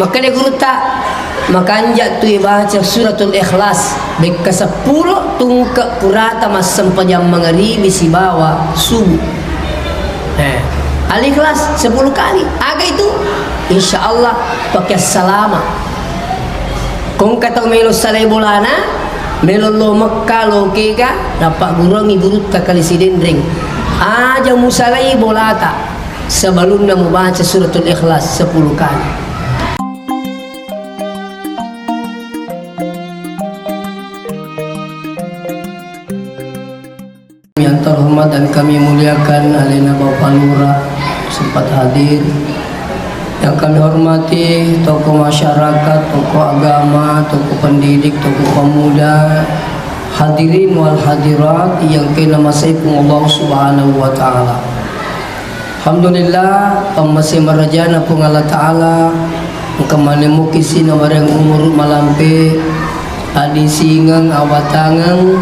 Maka dia guru tak makanjak tu baca suratul ikhlas beka 10 tungkak purata mas sempajam mengeribi si bawa subuh. Al-ikhlas 10 kali. Aga itu insyaallah pakai salama. Kung kata melo salay bolana melo lo Mekah lo kega dapat gurangi burut kali sidendring. Aja musalai bolata sebelum membaca suratul ikhlas 10 kali. Yang terhormat dan kami muliakan Alena Bapak Lurah sempat hadir. Yang kami hormati tokoh masyarakat, tokoh agama, tokoh pendidik, tokoh pemuda, hadirin wal hadirat yang kena masaikum Allah Subhanahu wa taala. Alhamdulillah masih merajana pun Allah taala kemana mukisi nawareng umur malampe adi singang awatangang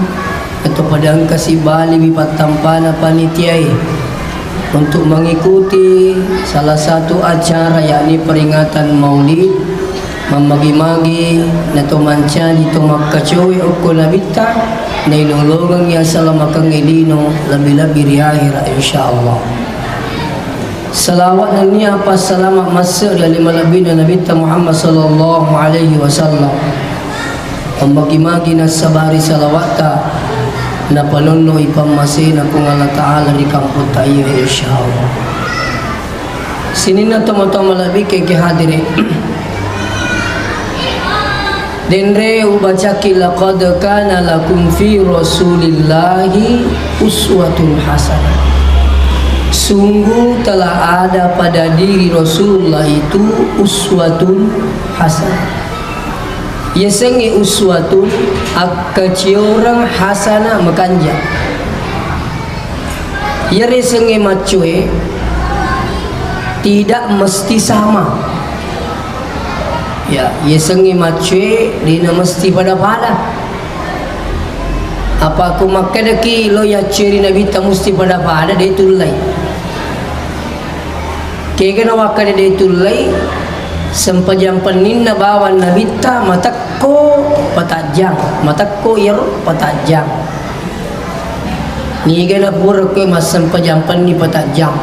atau padang kasih bali bipat tampana panitiai untuk mengikuti salah satu acara yakni peringatan Maulid memagi-magi nato manca dito makkacoy o kulabita na ilulungan ya salamakang idino labi-labi riahira insyaallah. Salawat dan niya pas salamat masuk dari malabi na Nabi Muhammad sallallahu alaihi wasallam memagi-magi na sabari salawata na panuno ipamasin akong Allah Ta'ala di kampung tayo insyaallah. Sinin na teman-teman malabi kay kihadiri denre ubacaki laqad kana lakum fi rasulillahi uswatun hasanah. Sungguh telah ada pada diri Rasulullah itu uswatun hasanah. Yesenge uswatun akaciorang hasana makanja. Yere senge macue tidak mesti sama. Ya, yesenge macue dina mesti pada-pada. Apa aku makadaki lo ya ciri Nabi ta mesti pada-pada dia tulai. Kega na wakade dia tulai sempajam peninna bawa Nabi ta matakko patajang matakko yer patajang ni gana pura ke mas sempajam penni patajang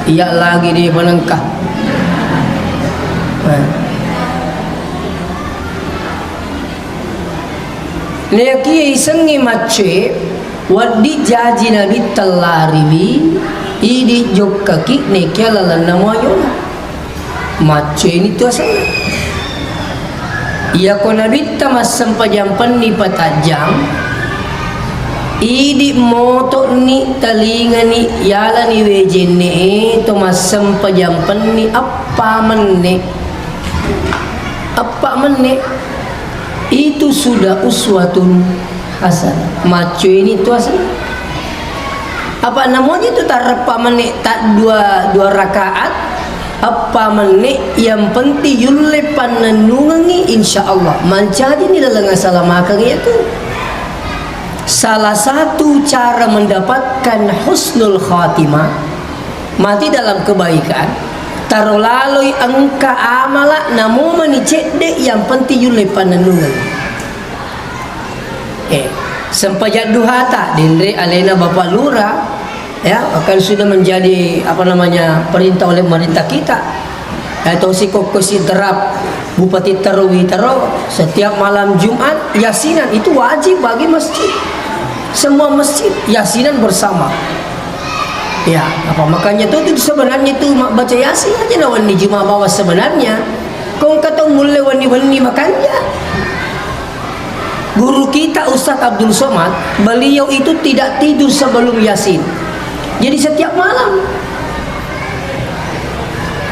iya lagi di panangkah leki isengi mace wadi jaji Nabi talaribi idi jokkaki nekela lanamoyo mace ini tu asal. Ia ko Nabi tamas sampajampan ni patajam. Idi moto ni talinga ni yala ni wejen ni tamas sampajampan ni apa menne. Apa menne? Itu sudah uswatun hasanah. Mace ini tu asal. Apa namanya itu tarapa menne tak dua rakaat. Apa menik yang penting yulle panenungi insyaallah mancaji ni dalam asalamakang itu salah satu cara mendapatkan husnul khatimah mati dalam kebaikan tarolalui angka amala namu menicek dek yang penting yulle panenungi sempajak duhata dindre alena Bapak Lurah ya akan sudah menjadi apa namanya perintah oleh pemerintah kita atau si kokosi terap Bupati Terwi Tero setiap malam Jumat yasinan itu wajib bagi masjid semua masjid yasinan bersama ya apa makanya itu sebenarnya itu baca yasin aja na wani Jumat bawa sebenarnya kau kata mulai wani makanya guru kita Ustadz Abdul Somad beliau itu tidak tidur sebelum yasin. Jadi setiap malam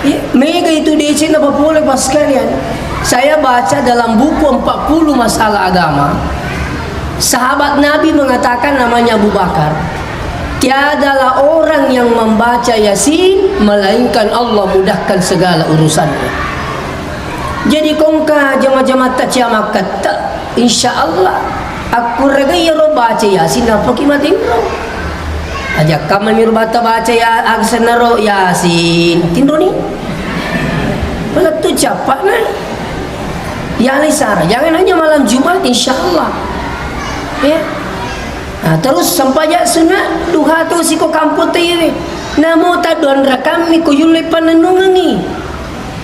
ya, mega itu di sini apa boleh pas sekalian saya baca dalam buku 40 masalah agama sahabat Nabi mengatakan namanya Abu Bakar tiadalah orang yang membaca yasin melainkan Allah mudahkan segala urusannya. Jadi kongka jama-jama tak ciamakat insyaallah aku regai ro baca yasin apa kimatin ajak kami mirbata baca ya aksenaro yasin tindro ni Letu capak nah. Ya Lisara, jangan hanya malam Jumat, insyaallah. Ya. Nah, terus sampaya sunat duha tu siko kamput ini. Namo tadon rakami ko yule pananungangi.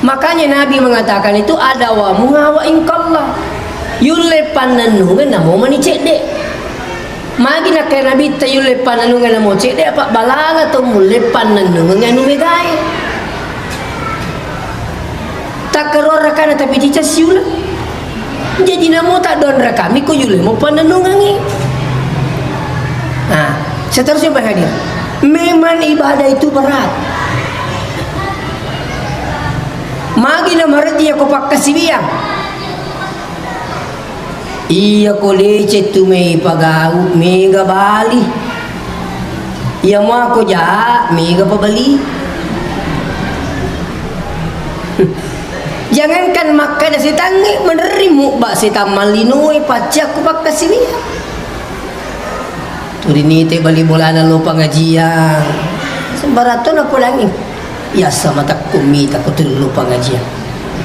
Makanya Nabi mengatakan itu ada wa muhawa inkallah. Yule pananungan namo mani cedek. Magi nak Nabi ta yule pananungan namo cedek apa balala to mule pananungan anu megai. Tak keror rakana tapi cica siula. Jadi namo tadon rakami ko yule mo pananungangi. Nah, seterusnya Pak Hadir. Memang ibadah itu berat. Magi na marati ako pakasibiang. Iya ko lecet tu may pagau mega bali. Iya mo ako ja mega pabali. Jangankan makan si tangi menerimu ba si tamalinoy pacak ko pakasibiang. Turini te bali bola na lo pengajian. Sembarato na po lang ya sama tak kumita ko tulo pengajian.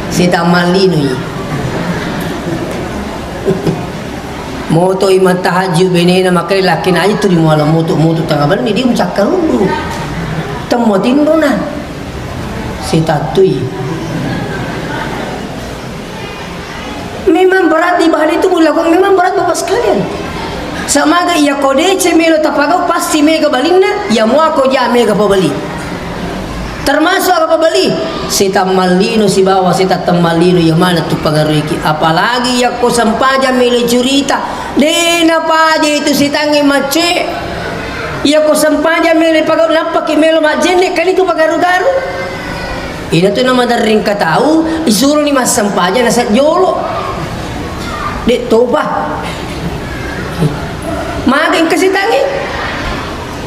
Si tamalino yi. Moto iman tahajud benena makai laki na aja turi mo alam moto tangaban ni dia mucakar dulu. Temo tindona. Si tatui. Memang berat ibadah itu mulakan memang berat Bapak sekalian. Samaga iya kode cemelo tapagaw pasti mega balinna ya mo ako ja mega pabali. Termasuk apa pabali? Si tamalino si bawa si tamalino ya mana tu pagariki. Apalagi ya ko sampaja mele curita. Dena paja itu si tangi mace. Ya ko sampaja mele pagaw napaki melo majene kan itu pagaru-garu. Ina tu nama daring katau isuruh ni mas sampaja nasa jolo. Dek toba. Maging kasi tangi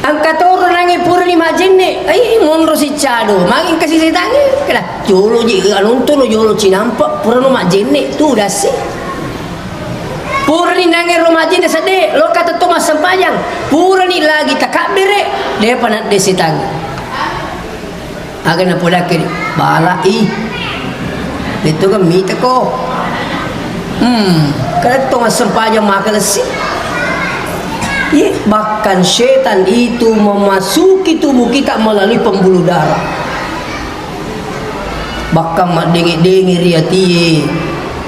ang katoro nangi puro ni majenne ay monro si chado maging kasi si tangi kala jolo ji alunto no jolo cinampa puro no majenne tu dasi puro ni nangi ro majenne sade lo kata to mas sampayang puro ni lagi takabire de panat de si tangi aga na pola kiri bala itu kan mita ko kala to mas sampayang makalasi. Ya, bahkan setan itu memasuki tubuh kita melalui pembuluh darah. Bahkan mak dengi riati.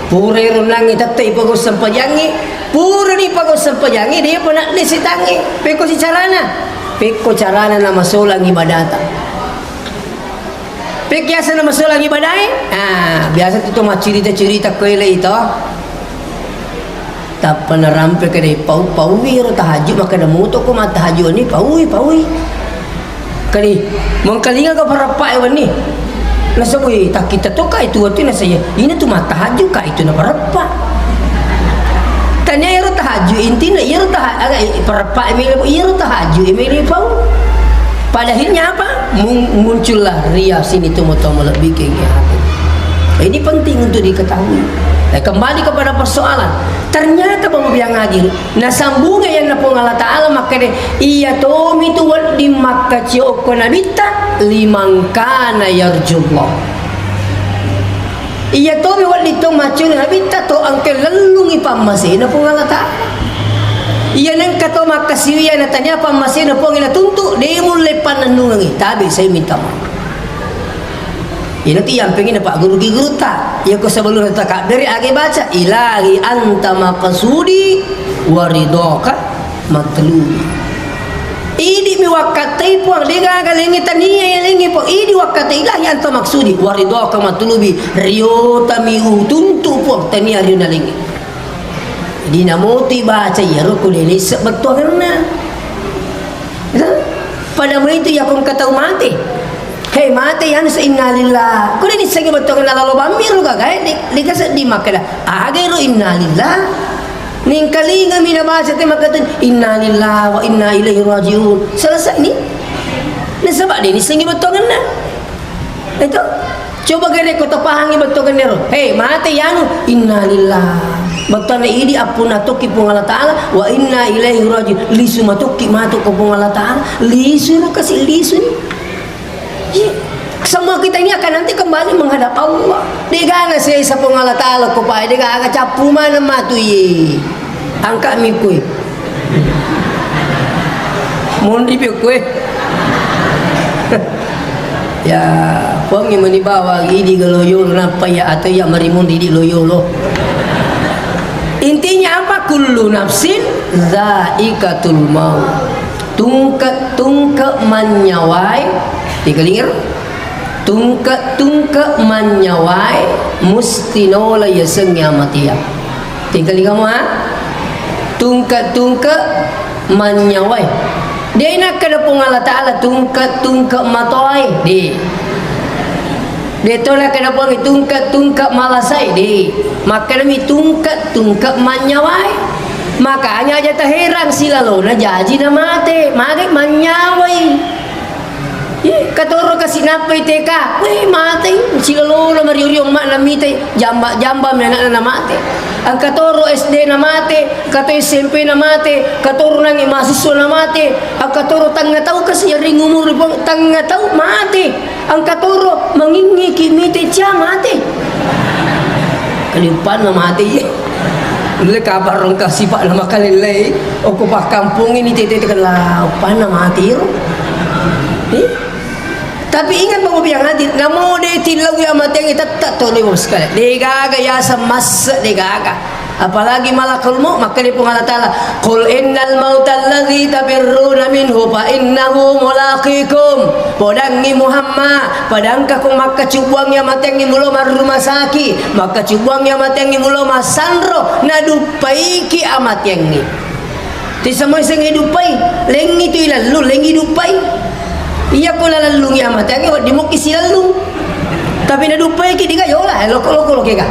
Pura runangi tatai pagos sampajangi. Pura ni pagos sampajangi dia pernah disitangi. Peko si carana. Peko carana nama solang ibadata. Pek biasa nama solang ibadai. Biasa tu mah cerita-cerita kele itu. Tak pernah rampe ke deh pau wiro tahajud maka dah moto ko mata tahajud ni paui kali mengkalinga ka parapai wan ni nasa ko tak kita to ka itu waktu na saya ini tu mata tahajud ka itu na parapa tanya iro tahajud intina iro tahajud parapai mele iro tahajud mele pau padahilnya apa muncullah ria sini tu moto lebih ke hati. Ini penting untuk diketahui. Kembali kepada persoalan. Ternyata bapak biang ngagil. Nah sambungnya yang napong Allah Ta'ala maka iya tomi tu wad di Makkah cioko nabita limangkana yarjullah. Iya tomi wad di tong macul nabita to angke lelungi pamasi napong Allah Ta'ala. Iya nang kato makasiwiya natanya pamasi napong ina tuntuk demul lepan nandungangi. Tabi saya minta maaf. Ini yang pengen Pak guru tak ya ko sebelum tak dari age baca ilahi anta maqsudi waridaka matlubi idi mi wakati puang diga galengi tania lengi po idi wakati ilahi anta maksudi waridaka matlubi rio tami utuntu puang tania rio nalengi dina moti baca ya roko lele sebetul karena pada itu ya kon kata mati. Hei mati yan sa innalillah. Kung ini sige betul kan Allah bamiro ka kaya di kasat di makala. Agay ro innalillah. Ning kalinga minabasa te makatan innalillah wa inna ilaihi rajiun. Selesai ni. Nasaba din sige betul kan na. Ito. Coba gede ko tapahangi betul kan nero. Hei mati yan innalillah. Betul na idi apuna toki pung Allah Taala wa inna ilaihi rajiun. Lisu matuki matuk ko pung Allah Taala. Lisu ro kasi lisu ni. semua kita ini akan nanti kembali menghadap Allah. Dia saya sapung Allah Ta'ala ko pa, dia capu mana matu ye. Angkat mi kue. Mundi pi kue. Ya, pongi manibawa idi galoyo napa ya atau ya marimundi di loyo lo. Intinya apa? Kullu nafsin zaikatul maut. Tungka manyawai dikelingir. Tungka manyawai mustinola yaseng yamatia. Tinggal kamu ha? Tungka manyawai. Dia nak kada pun Allah Ta'ala tungka matoi di. Dia tolak kada pun tungka malasai di. Maka demi tungka manyawai. Makanya aja terheran sila lo na jaji na mate, mage manyawai. Katoro kasih napai teka, weh mate, sila lo na mariuriong mak na mite, jamba na mate. Ang katoro SD na mate, kato SMP na mate, katoro nang mahasiswa na mate, ang katoro tanga tau kasi ring umur tanga tau mate, ang katoro mangingi kimite siya mate. Kalipan na mate ye. Dulu kabar orang kasih pak nama kalilai, aku pak kampung ini tete kenal pan nama mati ro. Tapi ingat mau biang hadir, namo de tilau yang mati yang kita tak tahu bos sekali. Degaga ya semas degaga. Apalagi malakul maut maka dia pun Allah Ta'ala qul innal mautal ladzi tabirruna minhu fa innahu mulaqikum. Podangi Muhammad padangka kung makacubuang ya mateng ni mulo rumah sakit maka cubuang ya mateng ni mulo masanro nadupai ki amat yang ni ti semua sing hidupai lengi tu ilalu lengi dupai iya ko lalalung ya mateng di mo kisilalung tapi nadupai ki digayola loko ke ka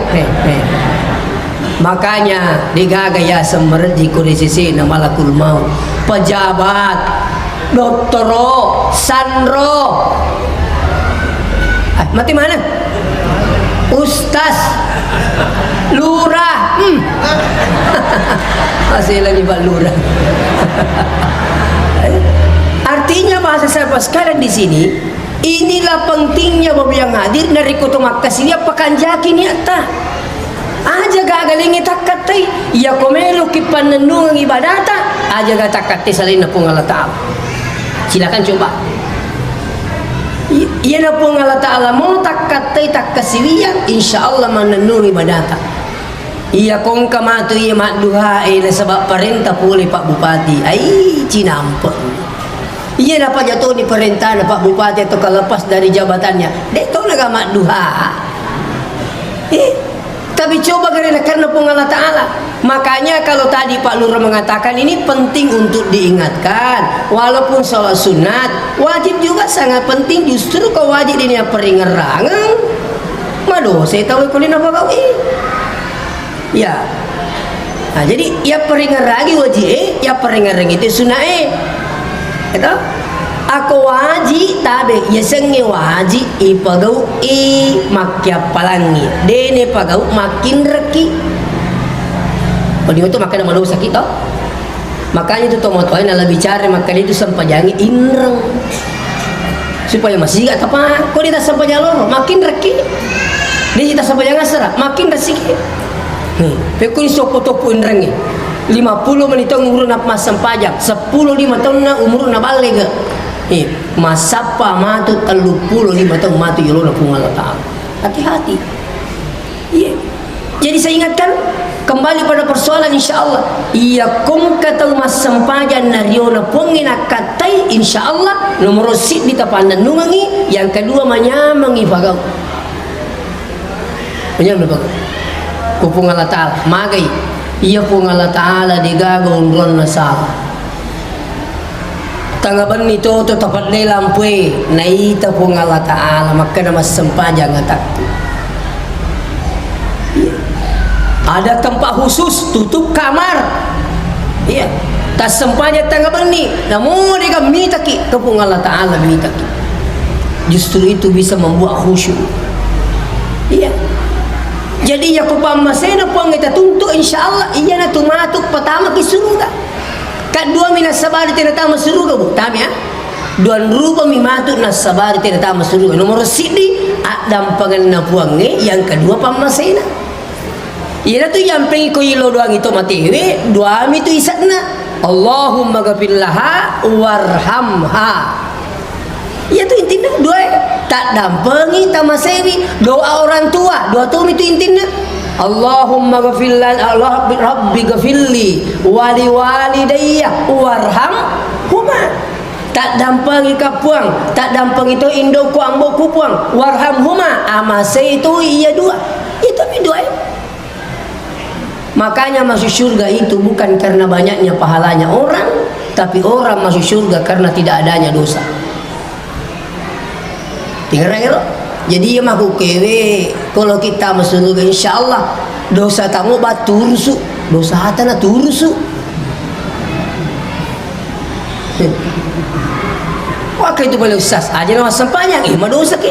makanya digagaya semerji ko di sisi na malakul maut pejabat doktoro sanro mati mana ustaz lurah masih lagi pak lurah artinya bahasa saya sekalian di sini inilah pentingnya babi yang hadir dari kota Makkah sini apakan jaki niata aja gagalingi takatai ya komelo kipanenung ibadata aja ga takati salina pung Allah Ta'ala. Silakan coba. Iya na pung Allah Ta'ala mau takatai takasiwian insyaallah manenung ibadata. Iya kong kamatu iya mak duha na sebab perintah puli Pak Bupati. Ai cinampek. Iya dapat jatuh di perintah na Pak Bupati atau kelepas dari jabatannya. Dek tau naga mak duha. Tapi coba karena pun Allah Ta'ala. Makanya kalau tadi Pak Lurah mengatakan ini penting untuk diingatkan. Walaupun sholat sunat wajib juga sangat penting. Justru kau wajib ini peringerangan mado saya tahu kulina pagawi ya nah, jadi ya peringeragi wajib ya peringerang itu sunat itu aku wajib tabe ya sengi wajib ipagau makya palangi dene pagau makin reki kalau itu makan nama sakit toh makanya itu tomotoin ala bicara maka itu sampajangi inreng supaya masih gak apa kok dia sampajang loro makin reki dia kita sampajang asra makin resiki pekuni sopo-topo inrengi 50 menit umur nak mas sampajang 10 5 tahun na umur na balega masapa matu 35 tahun matu yolona pun Allah Ta'ala hati-hati jadi saya ingatkan kembali pada persoalan insyaallah iya kung katau mas sampajan nariona pongina katai insyaallah nomor sit di tapanan nungangi yang kedua manyamangi pagaw menyambut pagaw kupung Allah Ta'ala magai iya pung Allah Ta'ala digagong ron na salah tanggapan itu tepat di lampui naita pung Allah Ta'ala maka nama sampajan ngatak ada tempat khusus tutup kamar iya tas sempanya tanggapan ni namun dia minta ki kepung Allah Ta'ala minta ki justru itu bisa membuat khusyuk iya jadi ya kupamasena pang kita tuntut insyaallah iya na tumatuk pertama ki surga kedua minas sabar tinatama surga bu tami ya duan rupa mimatut nasabari tidak tahu masuk nomor sidi adam pangan puange yang kedua pamasena iya tu yang pengi ko ilo doang itu matewe dua itu isakna Allahumma ghafirlaha warhamha iya tu intinya dua tak dampengi tamasewi doa orang tua doa tu itu intinya Allahumma ghafirlan Allah rabbi ghafirli wali walidayya warhamhuma tak dampangi kapuang tak dampangi itu indo ku ambo ku puang warhamhuma amase itu iya dua itu dua makanya masuk surga itu bukan karena banyaknya pahalanya orang tapi orang masuk surga karena tidak adanya dosa tinggal ya jadi maku kewe kalau kita masuk surga insyaallah dosa tamu batursu dosa hatana tursu wah itu boleh usas aja nama sempanyang madosa ke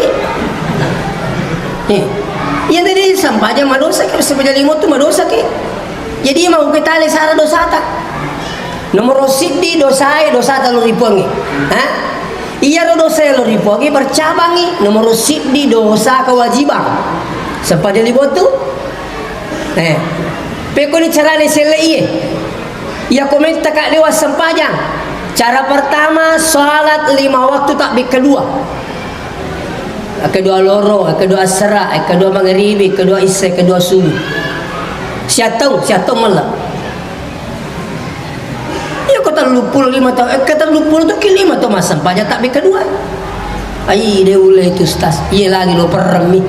yang tadi sempanyang madosa ke sepanjang limut tu madosa ke jadi mau kita lihat sara dosa tak nomor sidi dosa tak lu ripongi iya dosa lu ripongi bercabangi nomor sidi dosa kewajiban sepanjang limut tu peko ni cara ni selai ia komentar kat dewa sempanyang. Cara pertama salat 5 waktu takbir kedua loro kedua asra kedua maghribi kedua isya kedua subuh siatau malam ya kata lupul 5 tahun kata lupul tu ke 5 tahun masa pajak takbir kedua ai dia ulai tu ustaz iya lagi lo peremi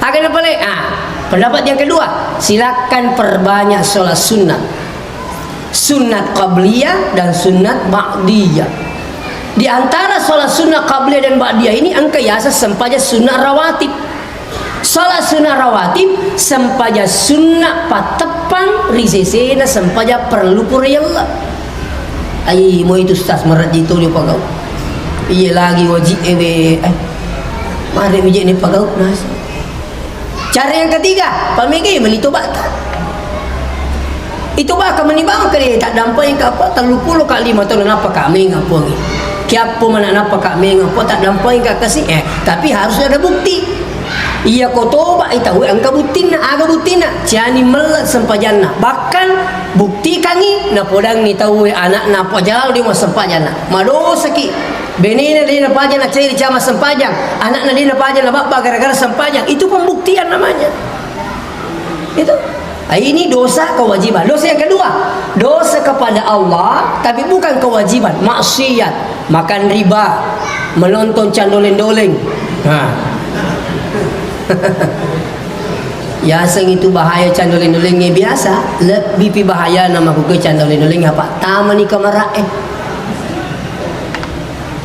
akan apa lagi pendapat yang kedua silakan perbanyak sholat sunat qabliyah dan sunat ba'diyah. Di antara sholat sunat qabliyah dan ba'diyah ini angka yasa sempaja sunat rawatib. Sholat sunat rawatib sempaja sunat patepang risesena sempaja perlu purayallah. Ai mau itu ustaz meraji itu dia pagau. Iya lagi wajib mari bijak ni pagau nas. Cara yang ketiga, pamigi menitobatan. Itu bakal menimbang ke tak dampai ke apa tak lupa lo kali lima tahun apa kami ngapo ni kiapo mana apa kami ngapo tak dampai ke kasih tapi harus ada bukti iya ko toba itahu angka bukti aga bukti ciani melat sempajana bahkan bukti kangi na podang ni tahu anak na pajal di mas sempajana madosa ki benina dia na pajana cari cama sempajang anak na dia na pajana bapa gara-gara sempajang itu pembuktian namanya itu. Ini dosa kewajiban. Dosa yang kedua, dosa kepada Allah tapi bukan kewajiban, maksiat, makan riba, menonton candoleng-doleng. Ya seng itu bahaya candoleng-dolengnya biasa, lebih bahaya nama ku ke candoleng-doleng apa? Taman ni kamara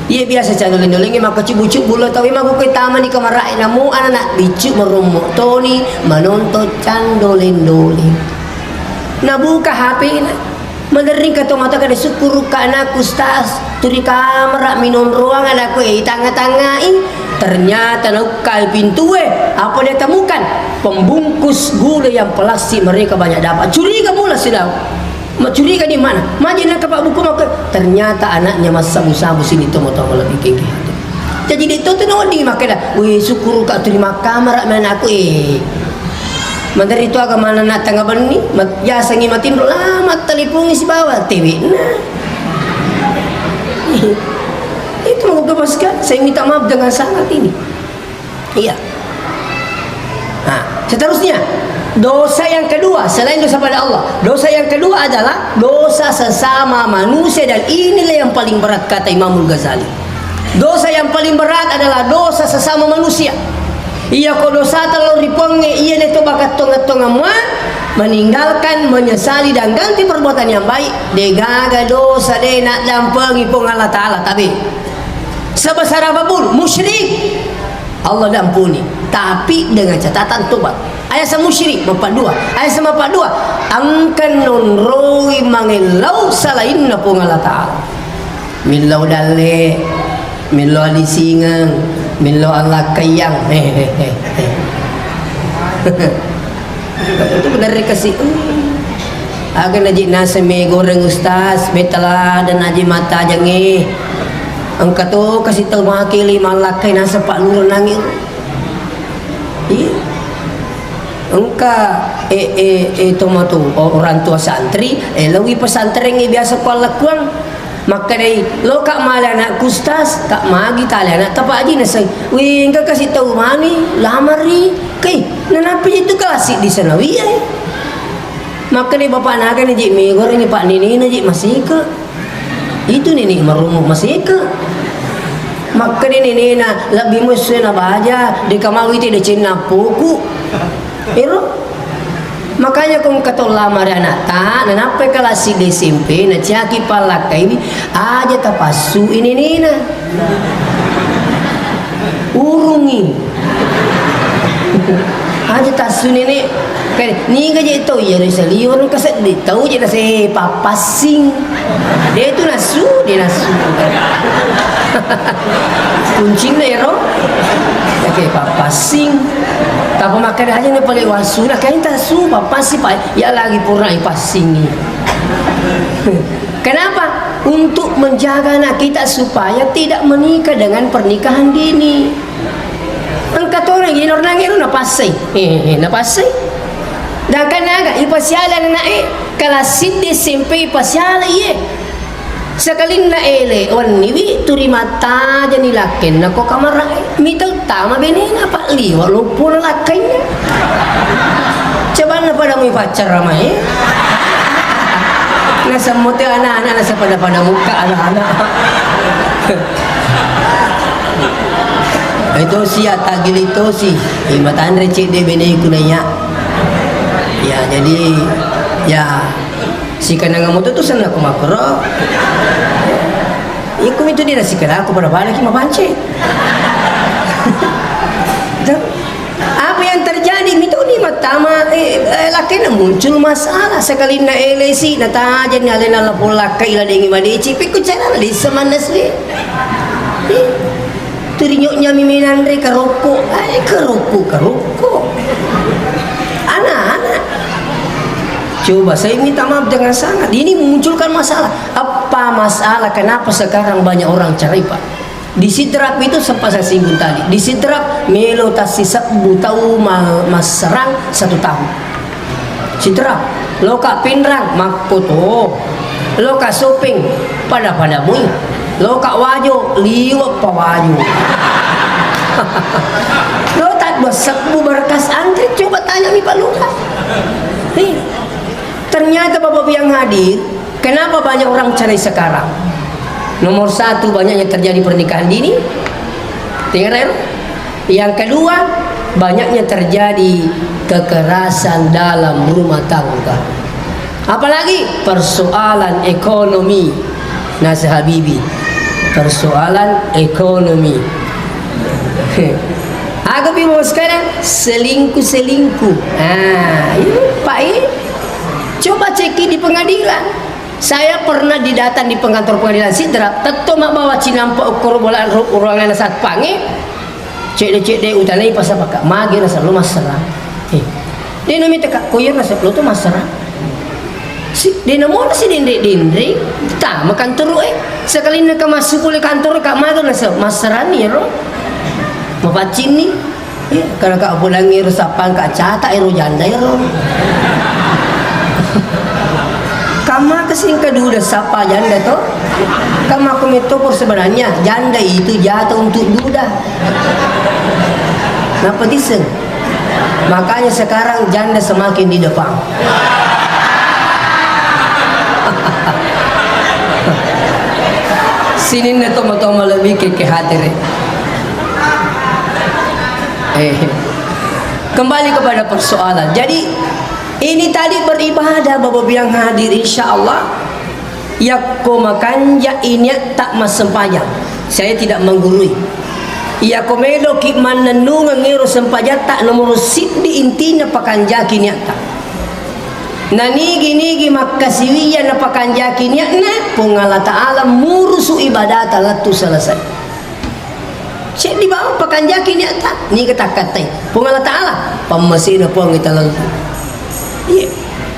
Dia biasa candoleng-dolengnya maka cubu-cubu bulan tahu emang ku taman ni kamara namu anak bicu merumuk Tony menonton candoleng-doleng. Nah buka HP na. Menering kata mata kada syukur ka anakku ustaz. Turi kamera minum ruangan aku tangga-tanggai. Ternyata nukal pintu apa dia temukan? Pembungkus gula yang plastik mereka banyak dapat. Curiga mula sudah. Curiga di mana? Majina ke Pak buku maka ternyata anaknya masa sabu sini tu motor lebih kiki. Jadi itu tu nak di maka dah. Weh syukur kau terima kamera mana aku Menteri itu agak mana nak tangga bani? Ya sangi mati lama telepon isi bawah TV. Nah. Itu mau kebaskan. Saya minta maaf dengan sangat ini. Iya. Nah, seterusnya. Dosa yang kedua selain dosa pada Allah, dosa yang kedua adalah dosa sesama manusia dan inilah yang paling berat kata Imamul Ghazali. Dosa yang paling berat adalah dosa sesama manusia. Ia ko dosa terlalu riponge ia neto bakat tonga-tonga meninggalkan menyesali dan ganti perbuatan yang baik. Degaga dosa de nak dampengi pun Allah Taala tapi sebesar apapun musyrik Allah dampuni tapi dengan catatan tobat. Ayat sama musyrik 42. Ayat sama 42 angkan nonroi mangelau salain na pun Allah Taala. Milau dale, milau alisingang, milau Allah kayang. Itu benar dikasih. akan najik nasi mie goreng ustaz betala dan najik mata jangi angkat tu kasih tahu makili malakai nasa pak lurah nangis engka tomato orang tua santri lawi pesantren biasa kuala kuang maka dari lo kak malah anak kustas kak magi tali anak tapak aja nasi wih engka kasih tahu mani lamari kai nanapi itu kelasik di sana wih maka dari bapak naga najik mie goreng ni pak nini najik masih ke itu nini merumuk masih ke maka dari nini na lebih musuh na baja di kamar itu di Cina puku ero makanya kung katong lamar anak ta nanapa kelas di SMP na caki palakai aja tapasu ini nina urungi aja tasu nini kan ni gaje itu ya rasa liur kaset di tahu je nasi papasing dia itu nasu dia nasu kuncing ero ya kayak papasing tapi makan aja ni paling wasu nak kain tasu papasing pak ya lagi purna ipasing ni kenapa untuk menjaga anak kita supaya tidak menikah dengan pernikahan dini angkat orang gini orang ngiru napasay napasay dan kanaga ipasyalan na kalau sindi SMP ipasyalan sekali na wan niwi turi mata jadi lakin nako kamar mitau tama bini apa liwa lupa lakinya coba na pada mu pacar ramai nasa mote anak-anak nasa pada muka anak-anak itu si atagil itu si matan receh de bini kunanya ya jadi ya si kanang moto tu sana aku makro iku itu dia nasi kena aku pada balik mapance apa yang terjadi itu ni matama laki na muncul masalah sekali na elesi na tajan ni alena la pola kai la dengi madici piku cara di semanas ni turinyoknya miminan re kerokok kerokok anak-anak coba saya minta maaf dengan sangat ini memunculkan masalah apa masalah kenapa sekarang banyak orang cerai pak di sidrap itu sempat saya singgung tadi di sidrap melo tasisap butau mas serang 1 tahun sidrap loka pinrang makoto loka shopping pada mui loka wajo liwak pawajo lo tak bersebu berkas antri coba tanya nih Pak Lurah nih ternyata bapak yang hadir kenapa banyak orang cerai sekarang nomor 1 banyaknya terjadi pernikahan dini yang kedua banyaknya terjadi kekerasan dalam rumah tangga apalagi persoalan ekonomi nasi habibi persoalan ekonomi aku bingung sekarang selingkuh ini Pak coba ceki di pengadilan saya pernah didatang di kantor pengadilan Sidrap tetap mak bawa cinampak ukur bolaan ruangan saat pange cek de utanai pasal pakak magi rasa lu masalah dia nami tekak koyer rasa lu tu masalah dia namun si dindri tak makan teruk sekali nak masuk oleh kantor kak magi rasa masalah ni ro mapacin ni kalau kak pulangi resapan kak catak janda ro kama kesing kedua sapa janda tu kama komitopor sebenarnya janda itu jatuh untuk duda kenapa diseng makanya sekarang janda semakin di depan sini na tomo-tomo lebih ke hati kembali kepada persoalan jadi ini tadi beribadah bapak yang hadir insyaallah ya ko makan ya ini tak masempaya saya tidak menggurui ya ko melo ki manenung ngiro sempaya tak nomor sit di intinya pakanja kinyata nani gini makasiwiya na pakanja kinyatna pungala taala murusu ibadat latu selesai cek di bawah pakanja kinyata ni kata-kata pungala taala pamasin po ang italang iya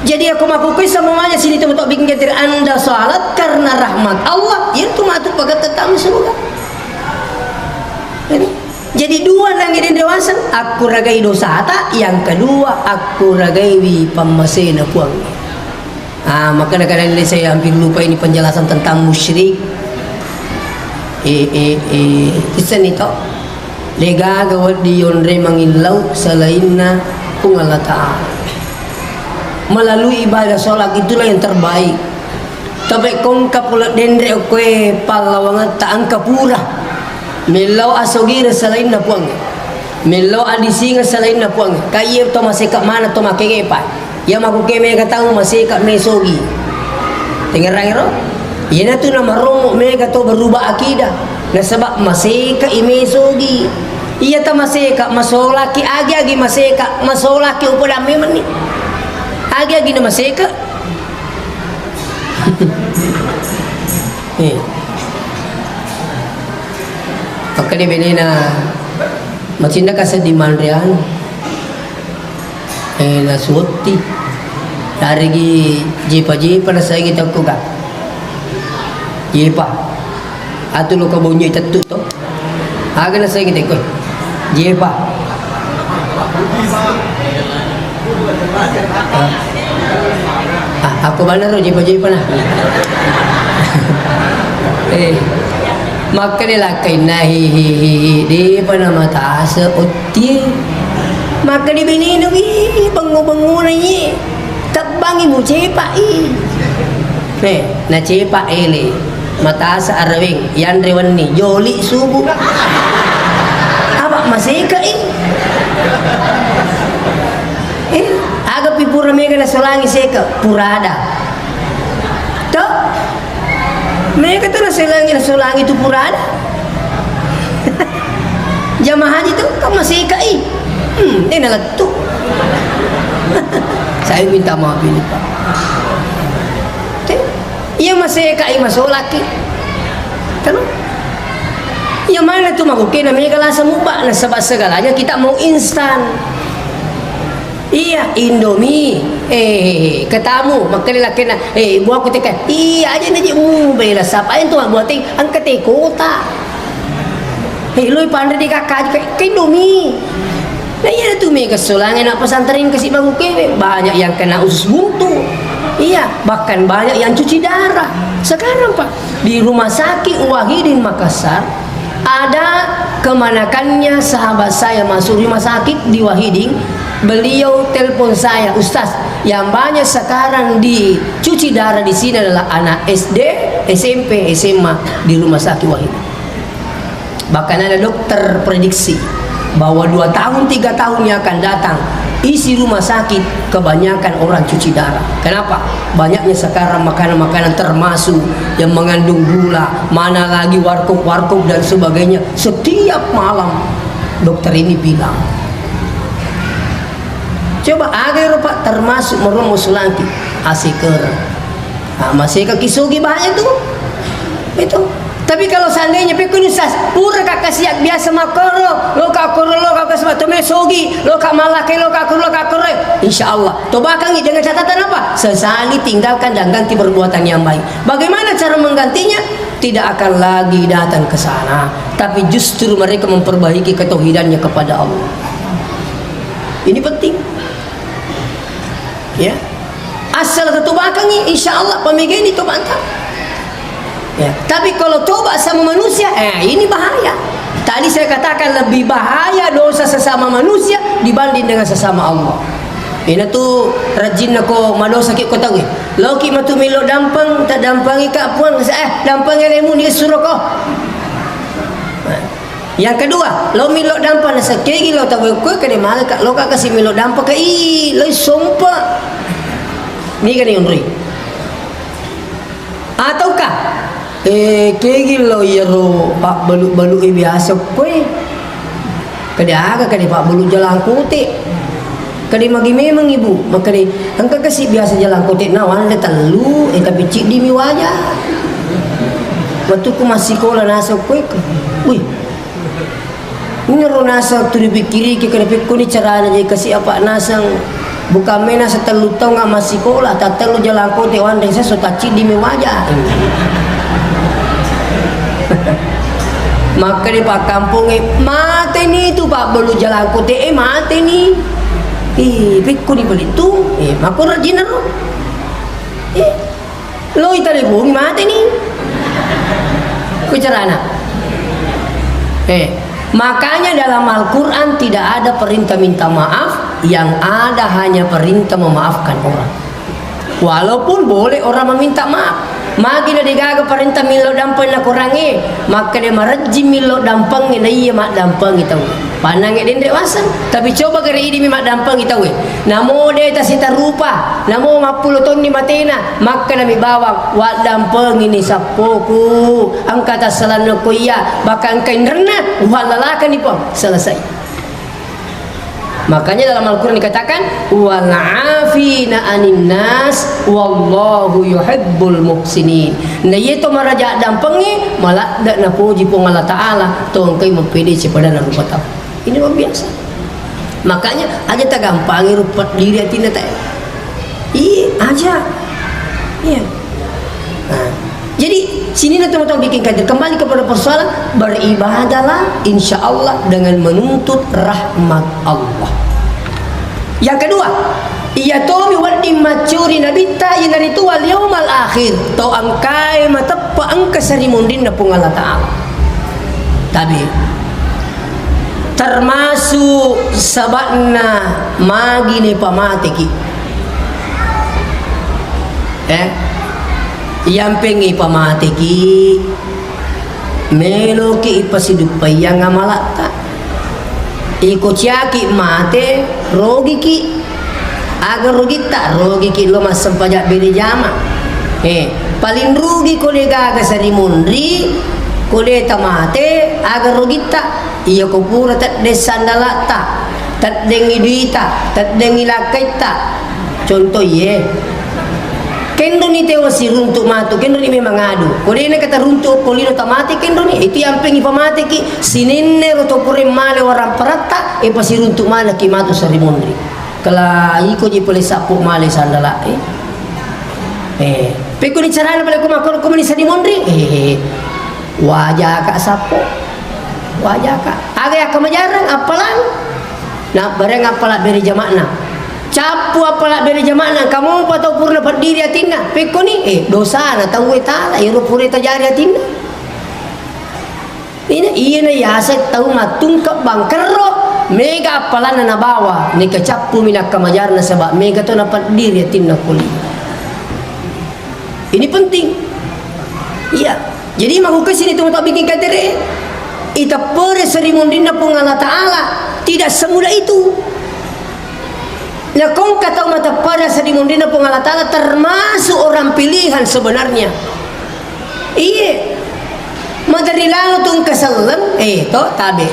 Jadi aku makukui semuanya sini tuh untuk bikin getir Anda salat karena rahmat Allah. Itu matu pakai tetap surga. Jadi dua nangin dewasa, aku ragai dosa tak. Yang kedua aku ragai pamasena puang. Maka kadang-kadang ini saya hampir lupa ini penjelasan tentang musyrik. Kisah ni tau. Lega gawat di yonre mangilau selainna kung Allah Ta'ala. Melalui ibadah solat itulah yang terbaik. Tapi kung kapulat dendre kue palawangan taang kapura. Milau asogira selain na puang. Milau adisinga selain na puang. Kaya to masika mana to makengepa. Ya makukeme katang masika mesogi. Tengerang ro? Yana tu na maromo mega to berubah akidah. Na sebab masika imesogi. Iya ta masika masolaki agi masika masolaki upada memang ni. Agi na masika. Maka ni benena macam kasi di Mandrian nasuoti dari jipa na saya kita kuga jipa atu lo kabonyo itatu to aga na saya kita ko jipa aku mana ro jipa na maka nila kay nahihihi di pa na mataas uti maka di binino bango-bango na niya tabangi mo cepa na cepa ele mataas arawing yan rewan ni joli subuh apa masika aga pipura mega na solangi seka purada to mereka tuh nasulangi itu purada. Jamaah haji tuh kamu masih kai. Dia nak tuh. Saya minta maaf ini Pak. Iya masih kai masuk laki. Kan? Yang mana tuh makuke namanya kalau semua na sebab segalanya kita mau instan. Iya Indomie ketamu makanya laki na buat aku tekan iya aja nanti bela siapa yang tuh buatin angkat kota lu pandai di kakak ke Indomie nah iya tuh mega solangan nak pesantren kasih bagu kewe banyak yang kena usus buntu iya bahkan banyak yang cuci darah sekarang Pak di rumah sakit Wahidin Makassar ada kemanakannya sahabat saya masuk rumah sakit di Wahidin. Beliau telepon saya, Ustaz, yang banyak sekarang dicuci darah di sini adalah anak SD, SMP, SMA di rumah sakit Wahid. Bahkan ada dokter prediksi bahwa 2 tahun 3 tahun yang akan datang isi rumah sakit kebanyakan orang cuci darah. Kenapa? Banyaknya sekarang makanan-makanan termasuk yang mengandung gula, mana lagi warkop-warkop dan sebagainya. Setiap malam dokter ini bilang. Coba agar Pak termasuk merumus lagi asiker. Masih ke kisugi banyak tuh. Itu. Tapi kalau seandainya pikun Ustaz, pura kakak siak biasa makoro, lo kakoro lo kakak sama tome sogi, lo kak malake lo kakoro lo kakoro. Insyaallah. Toba kang dengan catatan apa? Sesali tinggalkan dan ganti perbuatan yang baik. Bagaimana cara menggantinya? Tidak akan lagi datang ke sana, tapi justru mereka memperbaiki ketauhidannya kepada Allah. Ini penting. Ya, asal ketubahkan insya Allah pemegang itu mantap. Ya, tapi kalau tobat sama manusia, ini bahaya. Tadi saya katakan lebih bahaya dosa sesama manusia dibanding dengan sesama Allah. Ini tuh rajin aku madosa kik kau tahu. Loki matu milo dampang tak dampangi kak puan dampang elemu ni suruh kau. Yang kedua, lo milo dampang nasa kegi lo tahu kau kene mahal kak lo kak kasih milo dampang kak lo sumpah. Ni kan yang ri. Ataukah kegi lo ya ro pak balu biasa kue. Kada aga kade pak balu jalan kote. Kade magi memang ibu, maka kade angka kasih biasa jalan kote nawan le telu tapi cik di miwaya. Waktu ku masih sekolah nasa kue. Wih. Ini ro nasa tu dipikiri ke kada pikun ni cara aja kasih apa nasang bukan mena setelu tau nggak masih sekolah tak telu jalan kote wandeng saya sudah cidi wajah. Maka di pak kampung mati nih itu pak belu jalan kote mati nih pikku di beli tu maku rajin lo lo itali bungi mati nih kucarana makanya dalam Al-Quran tidak ada perintah minta maaf, yang ada hanya perintah memaafkan orang. Walaupun boleh orang meminta maaf, magi na digaga perintah milo dampang na kurangi, maka dia maraji milo dampang na iya mak dampang itaw. Panang din dewasan, tapi coba kare ini mak dampang itaw. Namo de ta sita rupa, namo 50 ton ni matena, maka na bawang wa dampang ini sapoku, ang kata salano ko iya, baka ang kainrena, walalakan ni po, selesai. Makanya dalam Al-Quran dikatakan wal'afina anin nas wallahu yuhibbul muhsinin. Nah itu maraja dampengi malah dak na puji pong Allah Ta'ala tong kay mempede pada na rupa tao. Ini luar biasa. Makanya aja tak gampangi rupat diri atina tak. Aja. Iya. Nah, jadi sini nanti teman-teman bikin kader kembali kepada persoalan beribadahlah insya Allah dengan menuntut rahmat Allah. Yang kedua, iya tomi wadi macuri nabi ta ina ritual yaumal akhir to angkai matappa angka sarimundin na pung Allah Ta'ala. Tapi termasuk sabana magi ni pamatiki. Yang pengi pamatiki meloki ipasidupay yang amalata iko ciaki mate rogi ki agar rogi tak rogi ki lo mas sempajak beri jama paling rugi kole gaga sari mundri kole tamate agar rogi tak iya ko pura tak desandala tak dengi duita tak dengi lakai tak contoh ye kendo ni tewa si runtuk matu kendo ni memang adu kode ini kata runtuk kolino tamati kendo ni itu yang pengi pamati ki sinenne roto pure male orang perata pasi runtuk mana ki matu sari mondri kala iko je pole sapu male sandala peko ni carana pale ko makon ko ni sari mondri wajah kak sapu wajah kak aga kamajaran apalan na bareng apala beri jamakna capu apalah beri jamaah kamu patau purna berdiri atina peko ni dosa na tahu etala iru pure tajari atina ini iya na yasa tahu matung ke bangkero mega apalah na bawa ni kecapu minak kamajar na sebab mega tu na berdiri atina kuli ini penting iya jadi mahu kesini tu untuk bikin katere ita pere serimundina pun Allah Ta'ala tidak semudah itu. Ya kau kata mata pada sedimundina pun Allah Ta'ala termasuk orang pilihan sebenarnya. Iya. Madari lalu tung keselam to tabe.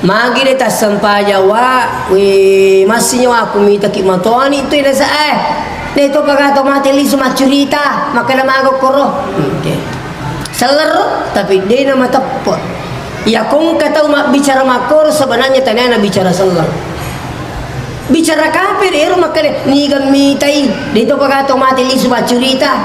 Magi de tas sempaja wa masih nyawa aku minta ki matoani itu ida sa de to kagak to mati li suma curita maka nama aku koro. Seler tapi de nama tepot. Ya kau kata bicara makor sebenarnya tanana bicara seler. Bicara kafir makanya nigang mitai dito pagato mati li suba curita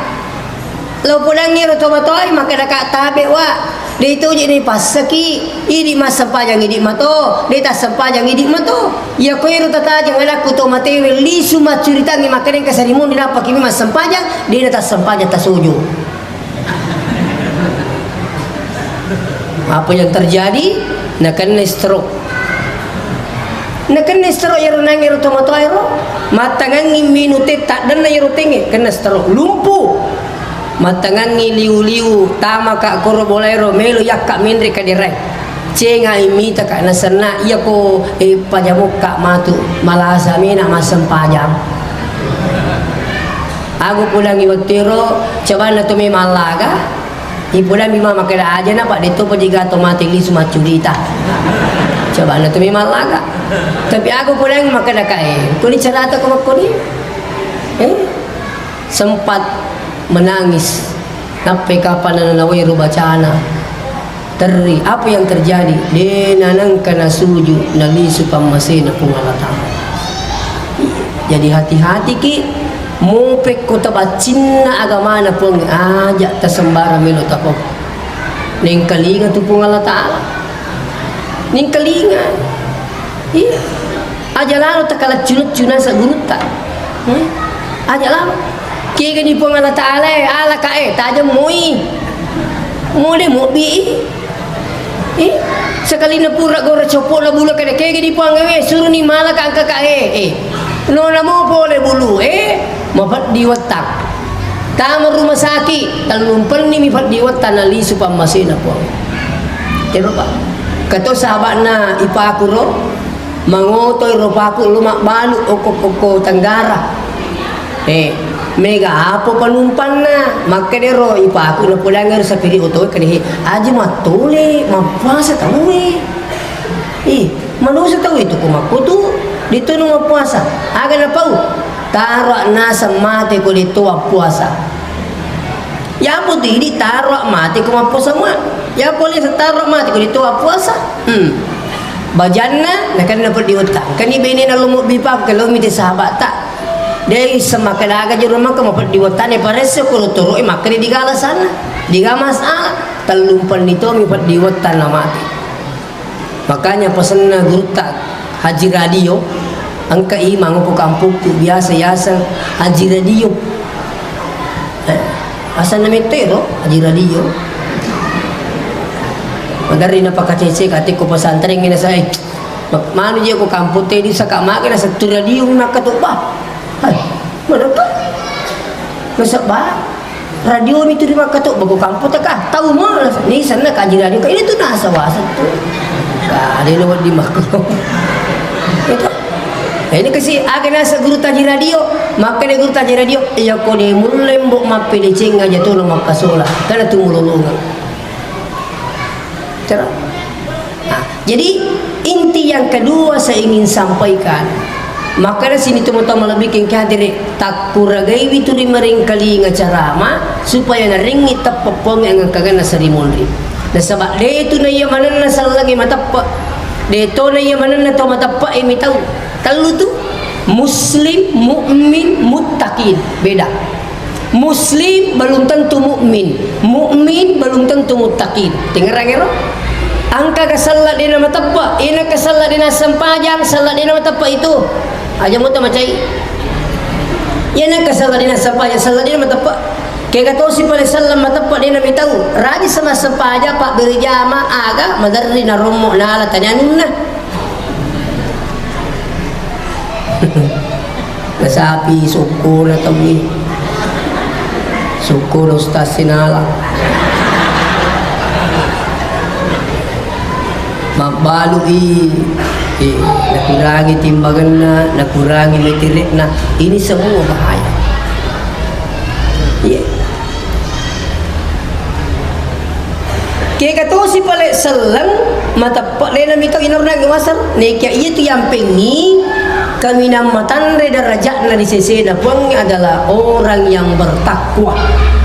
lo pulang ngiro tomatoi maka naka tabe wa dito jadi pasaki ini mas sempajang idik mato dita sempajang idik mato ya ko iro tata jangan aku tomate li suma curita ngi makanya kasarimun dinapa kimi mas sempajang dina ta sempajang tasuju apa yang terjadi nak kena stroke nakan stroke yaro nang yaro tomato yaro matangan minute tak dan yaro tengi kena stroke lumpuh matangan liu-liu tama kak koro bolero melo yak kak mindre kadirai cenga imita kak nasana iya ko pajamuk kak matu malasa mina masam pajam aku pulang iwatiro coba na tumi malaga ipulang bima makada aja na pak dito pajiga tomate li sumacurita coba na tumi malaga tapi aku pulang makan kuni cerita ke kuni sempat menangis sampai kapan nanawai rubacana teri apa yang terjadi dia nanang kana suju nali supam masih na pung Allah Ta'ala Jadi hati-hati ki mupek ko tabacinna agama na pong aja tasembara melo tapo ning kalinga tu pong Allah Ta'ala ning kalinga iya aja lalu takala cunut-cunut sa guruta aja lalu kaya gani pong Allah Ta'ala ala kae tajam mui mule mobi sekali na pura gora copo la bulu kaya gani pong suruh ni mala ka angka kae no namo boleh bulu mapat diwatang tama rumah sakit talumpan ni mifat diwatang nali supam masina po kero pa kato sahabat na ipaku ro mangotoy ro paku lumak balu oko tanggara mega apo panumpan na makadero ipaku na pulangar sa pili otoy kanihi aji matole mapasa tahu manusia tahu itu kumakutu dito nung puasa aga na pau taro nasa mati ko dito puasa ya po di taro mati ko mapuasa mo ya po sa taro mati ko dito puasa bajan na nakan na perdiwata kani bini na lumut bipap kalau miti sahabat tak dai semakalaga jero maka maperdiwata ne parese ko turo makri digala sana diga masalah talumpan nito mi perdiwata na mati makanya pesan na guru tak haji radio angka imang po kampung tu biasa haji radio asal na metero haji radio magari na pakacece kati ko pasantren ngina sa mano dia ko kampung te di sa kamake na sa radio nakatupa ay mana to masa ba radio mi tu di makato bago kampung ta ka tahu mo ni sana ka haji radio ka ini tu nasa wasa tu ka dia lewat di makro itu ini kasi aga nasa guru taji radio maka dia guru taji radio iya ko de mulembok mapili cenga jatuh lo makasola kana tumululungan cara jadi inti yang kedua saya ingin sampaikan maka di sini teman-teman lebih kehadirin tak kuragai itu di mering kali ngacarama supaya naringi tapapong yang kagana seremoni na sabak de itu na iya manan na lagi matapa de to na iya manan na to matapa tahu kalau tu muslim mukmin muttaqin beda muslim belum tentu mukmin mukmin belum tentu muttaqin dengar angka kasalat di nama tapa ina kasalat di sampajang salat di nama tapa itu aja muta macai ina kasalat di sampajang salat di nama tapa kaya kata si pala salam matapa di nama tahu raji sama sampaja pak berjama aga madarri na romo na ala tanyanun na nasapi suko na tawi suko na ustaz sinala mabalui nakurangi timbangan na nakurangi metirik na ini semua bahaya kaya kata si pala salam matapak lena mito inarna gewasar nekia itu yang pengi kami namatan derajat na di sisi pun adalah orang yang bertakwa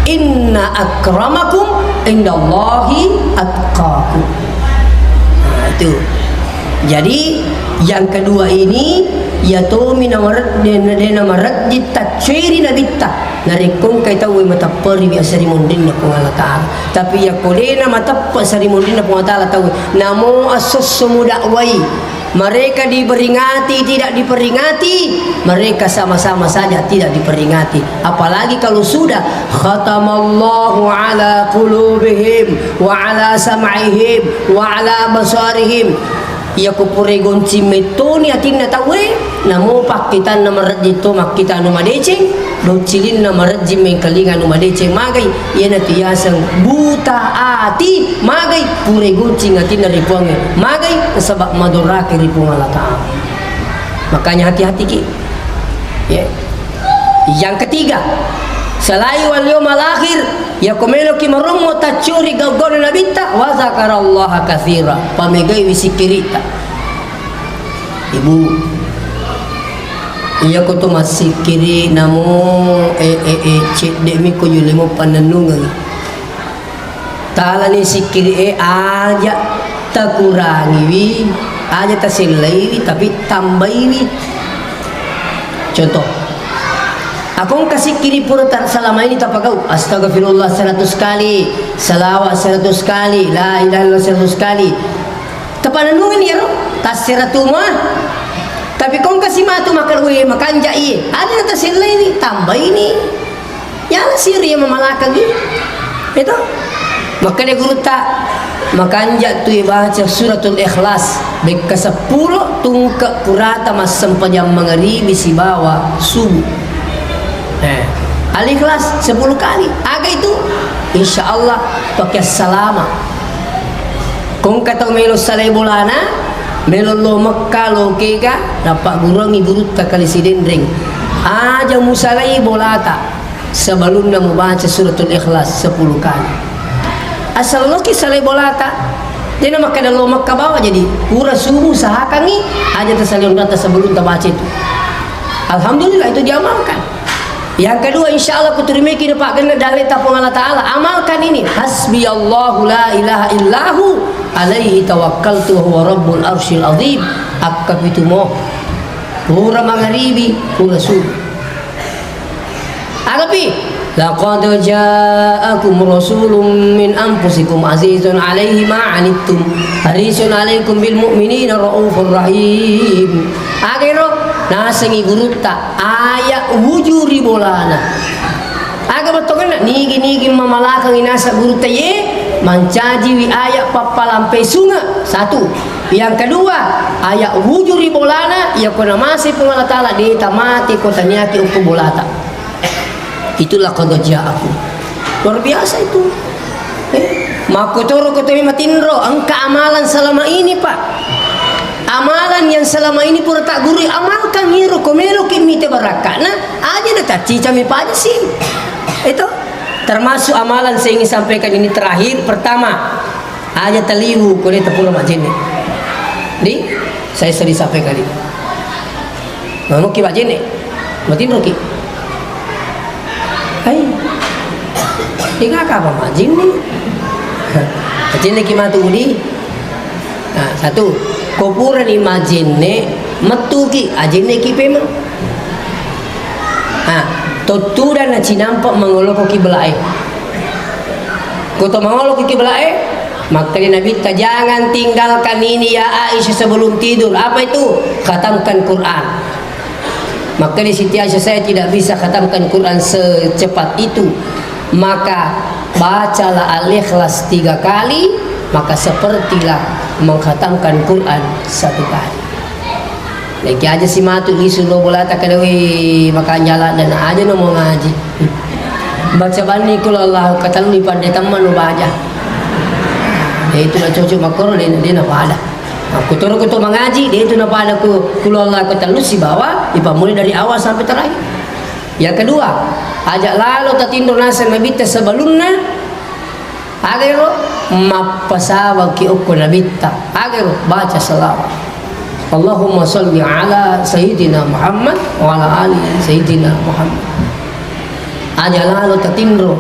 inna akramakum indallahi atqakum itu jadi yang kedua ini yaitu minamarat dena marat ditaciri nabita narikong kay tahu matapari bi asarimundin na kung Allah Ta'ala tapi ya kolena matapa asarimundin na kung Allah Ta'ala tahu namo asos sumudakwai mereka diperingati tidak diperingati mereka sama-sama saja tidak diperingati apalagi kalau sudah khatamallahu ala qulubihim wa ala sam'ihim wa ala basarihim ya kupure gonci metoni atin na tawe namo pakitan na marajito makita no madeceng do cilin na marajim mengkalingan no madeceng magai yana tiyasang buta ati magai pure gonci atin na ripuange magai sebab madorake ripuang Allah Ta'ala makanya hati-hati ki yang ketiga selain wal yawmal akhir ya komelo ki marumo tacuri gawgon nabita wa zakarallaha katsira pamegai wisikirita ibu iya ko to masikiri namo cek demi ko yulemo pananungan tala ni sikiri aja takurangi wi aja tasilai tapi tambai wi Contoh, aku kasih kiri pura selama ini tak kau astagfirullah 100 kali, salawat 100 kali, la ilaha illallah 100 kali. Tepanan nungin ya roh, tas seratu mah. Tapi kau kasih matu makan makan jai. Ada nata sila ini, tambah ini. Yang siri yang memalakkan ini. Itu. Maka dia guru tak makan jatuh baca suratul ikhlas. Beka 10 tungkak kurata mas sempajam mengeribi si bawa subuh. Al-Ikhlas 10 kali. Aga itu insyaallah pakai salama. Kung katong melo salay bolana, melo lo Mekka lo kega dapat gurangi gurut kali sidendring. Aja musalai bolata sebelum mau baca suratul Ikhlas 10 kali. Asal lo ki salay bolata. Dia nama kada lo Mekka bawa jadi pura subuh sahakangi aja tersalion data sebelum baca itu. Alhamdulillah itu diamalkan. Yang kedua insyaallah aku terima kini Pak kena dalil tapung Allah Ta'ala. Amalkan ini. Hasbi Allahu la ilaha illahu alaihi tawakkaltu huwa rabbul arsyil azim. Akkap itu mo. Pura mangaribi, pura subuh. Agapi. Laqad ja'akum rasulun min anfusikum azizun alaihi ma'anittum harisun alaikum bil mu'minina raufur rahim. Agero nasengi guruta ayat wujuri bolana. Aga betongan nigi mamalakang inasa guruta ye mancaji wi ayat papalampe sunga. Satu. Yang kedua ayat wujuri bolana ya kona masih pengala taala di tamati kota niati upu bolata. Itulah kerja aku. Luar biasa itu. Makutoro kutemi matindro angka amalan selama ini Pak. Amalan yang selama ini pura tak guru amalkan hiro komelo kimite barakana aja dekat cica mi aja sih. Itu termasuk amalan saya ingin sampaikan ini terakhir. Pertama aja taliwu kone tepula majene. Di saya sering sampaikan ini. Mau ki majene. Matindro ki. Hai, tiga apa majin ni? Majin ni kimatu udi. Nah, satu, kopura ni majin ni metu ki, ajin ni ki pema. Ah, totura na cinampak mengolok ki belai. Koto mengolok ki belai, maka Nabi ta jangan tinggalkan ini ya Aisyah sebelum tidur. Apa itu? Khatamkan Quran. Maka di Siti Aisyah saya tidak bisa khatamkan Quran secepat itu. Maka bacalah Al-Ikhlas 3 kali, maka sepertilah mengkhatamkan Quran 1 kali. Lagi aja si matu isu lo bola tak kadawi maka jalan dan aja no mau ngaji. Baca bani kalau Allah kata lu pandai teman lu baca. Ya itu lah cocok makro dia nak ada. Aku turun mengaji dia itu napa ada ku Allah kata lu si bawa mulai dari awal sampai terakhir. Yang kedua ajak lalu tatindur nasa mabita sebelumnya agero mapasawa ki ukko nabita agero baca salawat Allahumma salli ala sayyidina Muhammad wa ala ali sayyidina Muhammad. Ajak lalu tatindur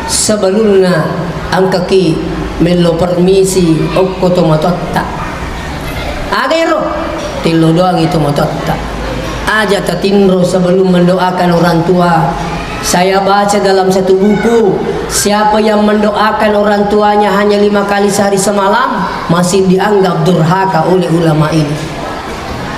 sebelumnya angkaki melo permisi ukko tomatotta agero tilo doang itu mototta aja tatinro sebelum mendoakan orang tua. Saya baca dalam satu buku siapa yang mendoakan orang tuanya hanya 5 kali sehari semalam masih dianggap durhaka oleh ulama ini.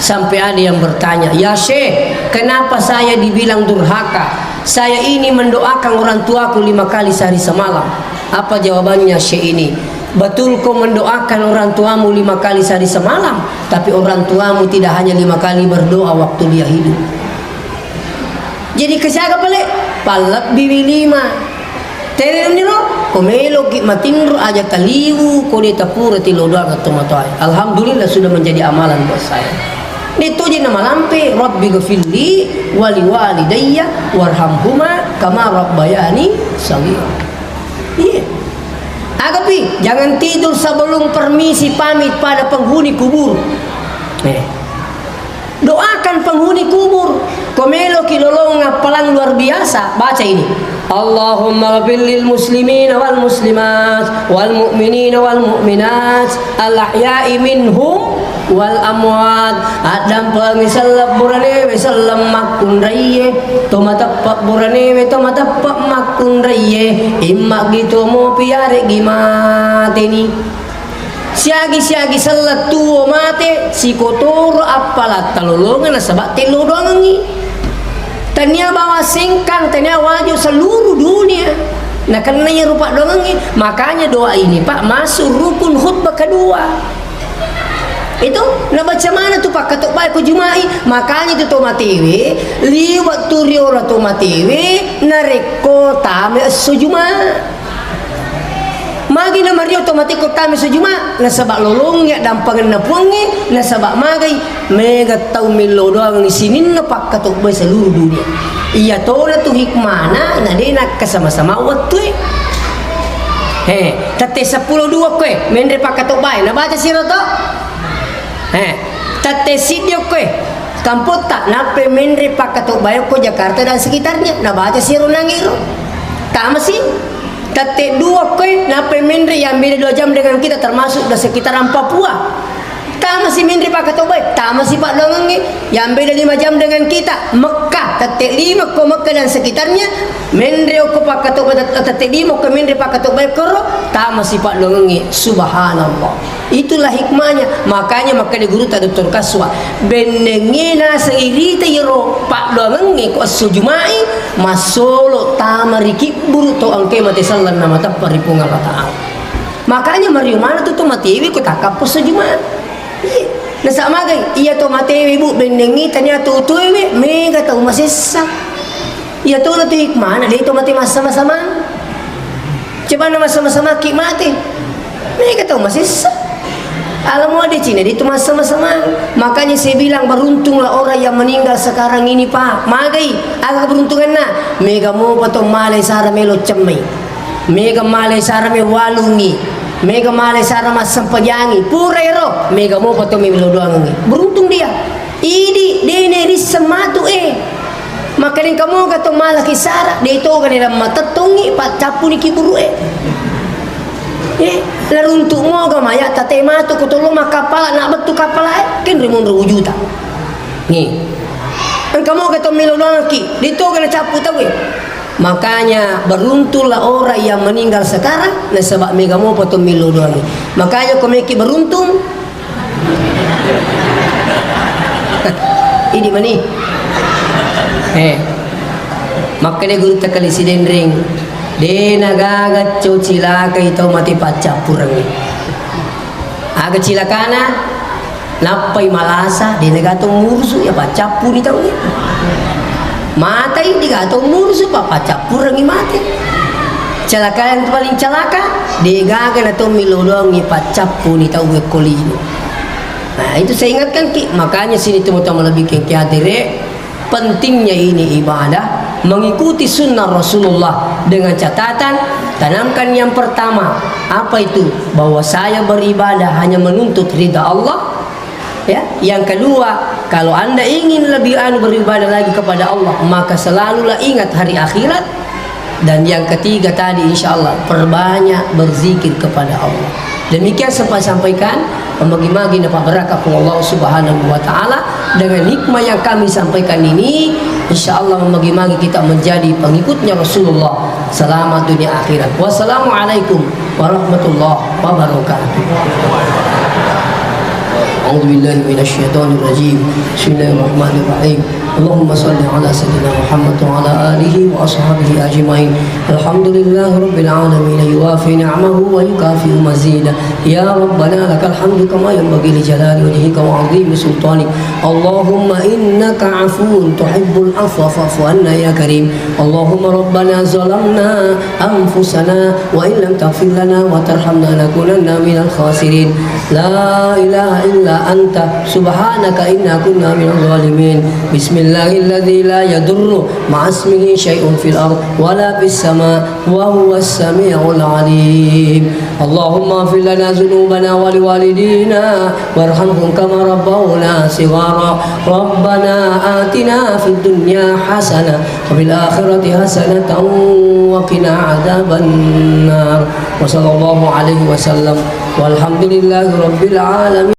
Sampai ada yang bertanya, ya Syekh kenapa saya dibilang durhaka? Saya ini mendoakan orang tuaku 5 kali sehari semalam. Apa jawabannya Syekh ini? Betul kau mendoakan orang tuamu 5 kali sehari semalam, tapi orang tuamu tidak hanya 5 kali berdoa waktu dia hidup. Jadi kesiaga pelik palak bibi 5 terem niro komelo ki matinro aja taliwu kode tapura tilo doa katomatoi. Alhamdulillah sudah menjadi amalan buat saya. Itu je nama lampe Rabbi ghafirli wali walidayya warhamhuma kama rabbayani shaghira. Iya. Agapi, jangan tidur sebelum permisi pamit pada penghuni kubur. Doakan penghuni kubur. Komelo kilolong ngapalan luar biasa. Baca ini. Allahumma ghfir lil muslimin wal muslimat wal mu'minin wal mu'minat al ahya'i minhum wal amwat. Adam pengisalab burane wisallam makun raiye to matappa burane to matappa makun raiye imma gitu mo piare gimateni siagi salat tuo mate si kotoro apalat talolongan sabak telodongi tania bawa singkang tania wajib seluruh dunia. Nah karenanya rupa dongangi, makanya doa ini Pak masuk rukun khutbah kedua. Itu nak baca mana tu Pak katok baik ku jumai, makanya tu tomatewe liwat turi ora tomatewe nareko tame sujuma. Magi na mario otomatis ko tame sujuma na sabak lolong ya dampangan na puangi na sabak magai mega tau milo doang ni sinin na Pak katok baik seluruh dunia. Iya tola tu hikmana na dia nak sama-sama waktu tate 10 dua kue mendre Pak katok baik na baca siro to tate sidio kue kampot tak nape mendre Pak katok baik ko Jakarta dan sekitarnya na baca siro nangiro tak masih tate 2 kue nape mendre yang beda 2 jam dengan kita termasuk di sekitaran Papua tak masih mendre Pak katok baik tak masih Pak dongangi yang beda 5 jam dengan kita Mekah tate 5 ko Mekah dan sekitarnya mendre ko Pak katok baik tate 5 ko mendre Pak katok baik koro tak masih Pak dongangi subhanallah. Itulah hikmahnya, makanya maka di guru tak Dr. Kaswa benengena seirita yero Pak dongangi ko sujumai masolo tamariki buru to angke mate sallan nama taparipunga ta'ala. Makanya mariu mana tu matiwi ko takapos sujumai. Nasa magay iya to matewi bu bendengi tanya tu tuwe mega tau masisa iya to na tu hikmah na dito mati sama-sama coba na sama-sama mati mega tau masisa alam mo di Cina dito sama-sama. Makanya saya bilang beruntunglah orang yang meninggal sekarang ini Pak magay agak beruntungan na mega mo patong malay sara melo cemay mega malay sara me walungi mega male sara mas sampajangi purero mega mo pato milo doang beruntung dia idi dene risematu makanin kamu kato malaki sara de to kanila matatungi pat capuni kiburu laruntuk mo ga maya tate matu kutolo makapala nak betu kapala ken rimun rujuta nih kan kamu kato milo doang ki de to kana capu tawe. Makanya beruntunglah orang yang meninggal sekarang na sebab mega mo potong milo doang. Makanya komeki beruntung ini mani makanya guru takali sidendring de nagagat cilaka itu mati pacak purang aga cilakana napai malasa de nagatong mursu ya pacak puni tahu mata ini gato mursu papa capur ngi mati celaka yang paling celaka degagan atau milodong ngi pacapu ni tahu kolino. Nah itu saya ingatkan ki makanya sini teman-teman lebih kiatire pentingnya ini ibadah mengikuti sunnah Rasulullah dengan catatan tanamkan yang pertama apa itu bahwa saya beribadah hanya menuntut ridha Allah. Ya, yang kedua, kalau Anda ingin lebih beribadah lagi kepada Allah, maka selalulah ingat hari akhirat. Dan yang ketiga tadi insya Allah perbanyak berzikir kepada Allah. Demikian sempat sampaikan membagi-bagi dapat berkah Allah Subhanahu wa taala dengan hikmah yang kami sampaikan ini insya Allah membagi-bagi kita menjadi pengikutnya Rasulullah selama dunia akhirat. Wassalamualaikum warahmatullahi wabarakatuh. A'udzu billahi minasyaitonir rajim. Bismillahirrahmanirrahim. Allahumma shalli ala sayyidina Muhammad wa ala alihi wa ashabihi ajmain. Alhamdulillahi rabbil alamin yuwafi ni'amahu wa yukafi mazida. Ya rabbana lakal hamdu kama yanbaghi li jalali wajhika wa 'azimi sultanik. Allahumma innaka 'afuwun tuhibbul 'afwa fa'fu 'anna ya karim. Allahumma rabbana zalamna anfusana wa in lam taghfir lana wa tarhamna lakunanna minal khasirin. La ilaha illa anta subhanaka inna kunna minadh dhalimin. Bismillahilladzi la yadurru ma'asmihi syai'un fil ard wala fis sama wa huwas samiul alim. Allahumma ighfir lana dhunubana wa liwalidina warhamhum kama rabbawna shighara. Rabbana atina fid dunya hasanah wa fil akhirati hasanatan wa qina adzaban nar. Wa sallallahu alaihi wasallam walhamdulillahi rabbil alamin.